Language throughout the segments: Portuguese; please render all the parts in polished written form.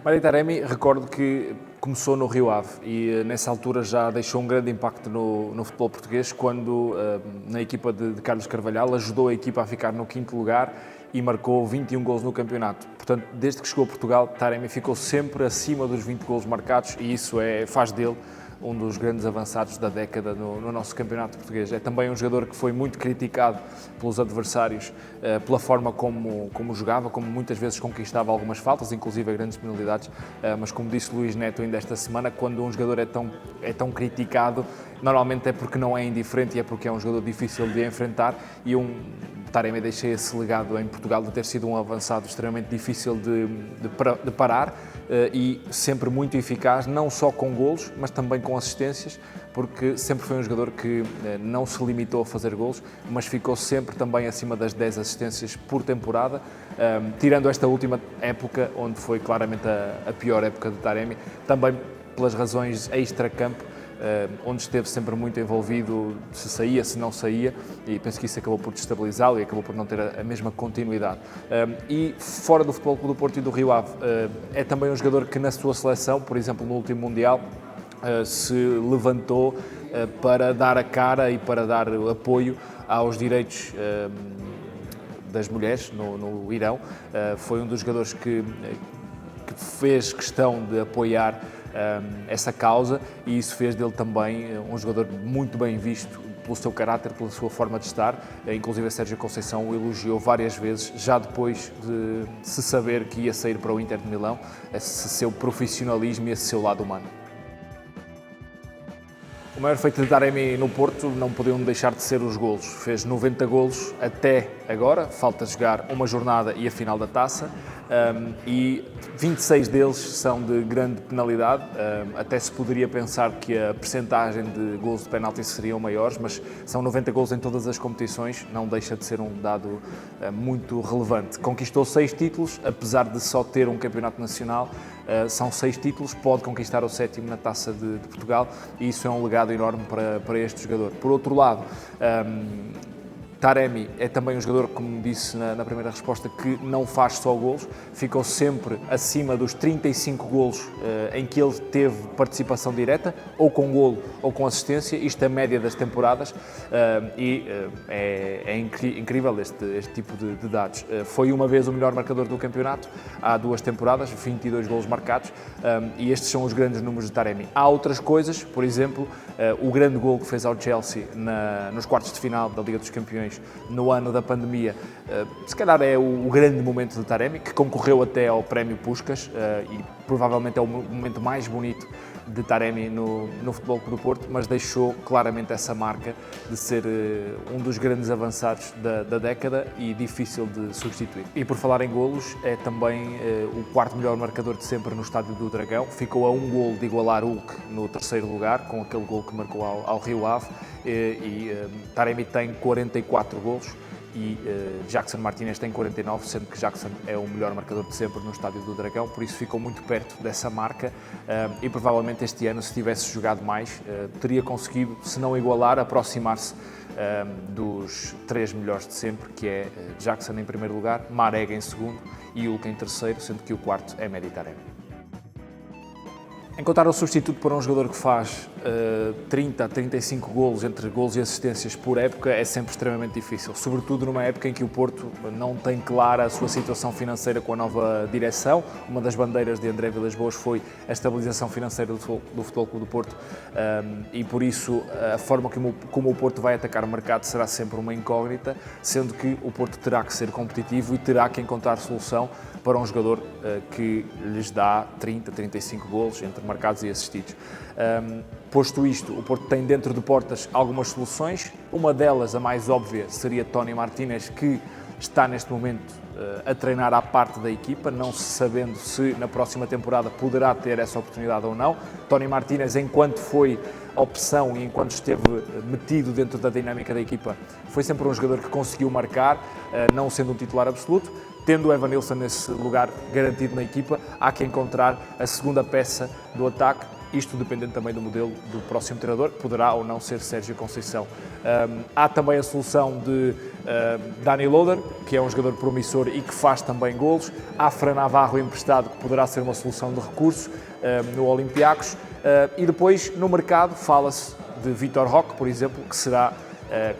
Mário Taremi, recordo que começou no Rio Ave e nessa altura já deixou um grande impacto no futebol português quando na equipa de Carlos Carvalhal ajudou a equipa a ficar no 5º lugar e marcou 21 golos no campeonato. Portanto, desde que chegou a Portugal, Taremi ficou sempre acima dos 20 golos marcados e isso faz dele um dos grandes avançados da década no nosso campeonato português. É também um jogador que foi muito criticado pelos adversários pela forma como jogava, como muitas vezes conquistava algumas faltas, inclusive grandes penalidades, mas como disse Luís Neto ainda esta semana, quando um jogador é tão criticado, normalmente é porque não é indiferente e é porque é um jogador difícil de enfrentar e Taremi deixa esse legado em Portugal de ter sido um avançado extremamente difícil de parar e sempre muito eficaz, não só com golos, mas também com assistências, porque sempre foi um jogador que não se limitou a fazer golos, mas ficou sempre também acima das 10 assistências por temporada, tirando esta última época, onde foi claramente a pior época de Taremi, também pelas razões extra-campo, onde esteve sempre muito envolvido, se saía, se não saía, e penso que isso acabou por destabilizá-lo e acabou por não ter a mesma continuidade. E fora do Futebol Clube do Porto e do Rio Ave, é também um jogador que na sua seleção, por exemplo no último Mundial, se levantou para dar a cara e para dar apoio aos direitos das mulheres no Irão. Foi um dos jogadores que fez questão de apoiar essa causa e isso fez dele também um jogador muito bem visto pelo seu caráter, pela sua forma de estar. Inclusive a Sérgio Conceição o elogiou várias vezes, já depois de se saber que ia sair para o Inter de Milão, esse seu profissionalismo e esse seu lado humano. O maior feito de Taremi no Porto não podiam deixar de ser os golos. Fez 90 golos até agora, falta jogar uma jornada e a final da taça, e 26 deles são de grande penalidade. Até se poderia pensar que a percentagem de golos de penalti seriam maiores, mas são 90 golos em todas as competições, não deixa de ser um dado muito relevante. Conquistou 6 títulos, apesar de só ter um campeonato nacional, são 6 títulos, pode conquistar o 7º na Taça de Portugal e isso é um legado enorme para este jogador. Por outro lado, Taremi é também um jogador, como disse na primeira resposta, que não faz só golos, ficou sempre acima dos 35 golos em que ele teve participação direta, ou com golo ou com assistência, isto é a média das temporadas, e é incrível este tipo de dados. Foi uma vez o melhor marcador do campeonato, há 2 temporadas, 22 golos marcados, e estes são os grandes números de Taremi. Há outras coisas, por exemplo, o grande golo que fez ao Chelsea nos quartos de final da Liga dos Campeões no ano da pandemia, se calhar é o grande momento de Taremi, que concorreu até ao prémio Puskás e provavelmente é o momento mais bonito de Taremi no Futebol Clube do Porto, mas deixou claramente essa marca de ser um dos grandes avançados da década e difícil de substituir. E por falar em golos, é também o 4º melhor marcador de sempre no Estádio do Dragão, ficou a 1 golo de igualar Hulk no 3º lugar, com aquele golo que marcou ao Rio Ave, e Taremi tem 44 golos e Jackson Martínez tem 49, sendo que Jackson é o melhor marcador de sempre no Estádio do Dragão, por isso ficou muito perto dessa marca e provavelmente este ano, se tivesse jogado mais, teria conseguido, se não igualar, aproximar-se dos 3 melhores de sempre, que é Jackson em primeiro lugar, Marega em segundo e Hulk em terceiro, sendo que o 4º é Mehdi Taremi. Encontrar um substituto para um jogador que faz 30 a 35 golos, entre golos e assistências por época, é sempre extremamente difícil, sobretudo numa época em que o Porto não tem clara a sua situação financeira com a nova direção. Uma das bandeiras de André Vilas-Boas foi a estabilização financeira do Futebol Clube do Porto, e por isso a forma como o Porto vai atacar o mercado será sempre uma incógnita, sendo que o Porto terá que ser competitivo e terá que encontrar solução para um jogador que lhes dá 30, 35 golos entre marcados e assistidos. Posto isto, o Porto tem dentro de portas algumas soluções. Uma delas, a mais óbvia, seria Tony Martínez, que está neste momento a treinar à parte da equipa, não se sabendo se na próxima temporada poderá ter essa oportunidade ou não. Tony Martínez, enquanto foi opção e enquanto esteve metido dentro da dinâmica da equipa, foi sempre um jogador que conseguiu marcar, não sendo um titular absoluto. Tendo o Evanilson nesse lugar garantido na equipa, há que encontrar a segunda peça do ataque isto dependendo também do modelo do próximo treinador, que poderá ou não ser Sérgio Conceição. Há também a solução de Dani Loader, que é um jogador promissor e que faz também golos. Há Fran Navarro emprestado, que poderá ser uma solução de recurso no Olympiacos. E depois, no mercado, fala-se de Vitor Roque, por exemplo, que será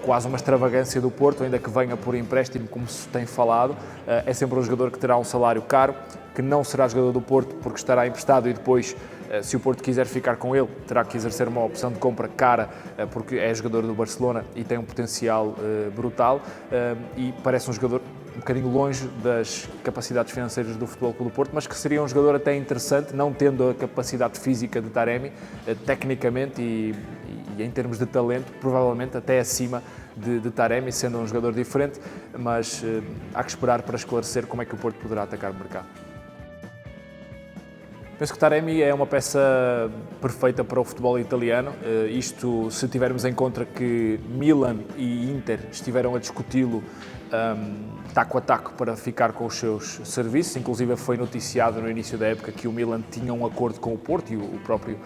quase uma extravagância do Porto, ainda que venha por empréstimo, como se tem falado. É sempre um jogador que terá um salário caro, que não será jogador do Porto porque estará emprestado e depois, se o Porto quiser ficar com ele, terá que exercer uma opção de compra cara, porque é jogador do Barcelona e tem um potencial brutal, e parece um jogador um bocadinho longe das capacidades financeiras do Futebol Clube do Porto, mas que seria um jogador até interessante, não tendo a capacidade física de Taremi, tecnicamente e em termos de talento, provavelmente até acima de Taremi, sendo um jogador diferente, mas há que esperar para esclarecer como é que o Porto poderá atacar o mercado. Penso que Taremi é uma peça perfeita para o futebol italiano, isto se tivermos em conta que Milan e Inter estiveram a discuti-lo taco a taco para ficar com os seus serviços, inclusive foi noticiado no início da época que o Milan tinha um acordo com o Porto e o próprio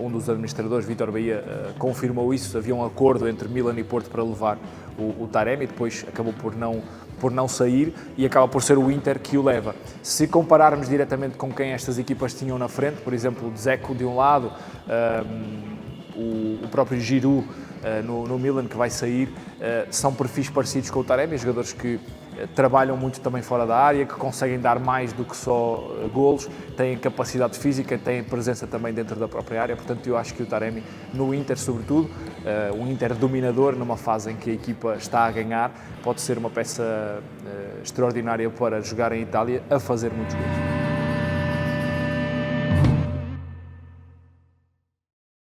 um dos administradores, Vítor Bahia, confirmou isso, havia um acordo entre Milan e Porto para levar o Taremi, depois acabou por não sair e acaba por ser o Inter que o leva. Se compararmos diretamente com quem estas equipas tinham na frente, por exemplo, o Dzeko de um lado, o próprio Giroud no Milan que vai sair, são perfis parecidos com o Taremi, jogadores que trabalham muito também fora da área, que conseguem dar mais do que só golos, têm capacidade física, têm presença também dentro da própria área, portanto eu acho que o Taremi no Inter sobretudo, um Inter dominador numa fase em que a equipa está a ganhar, pode ser uma peça extraordinária para jogar em Itália a fazer muitos golos.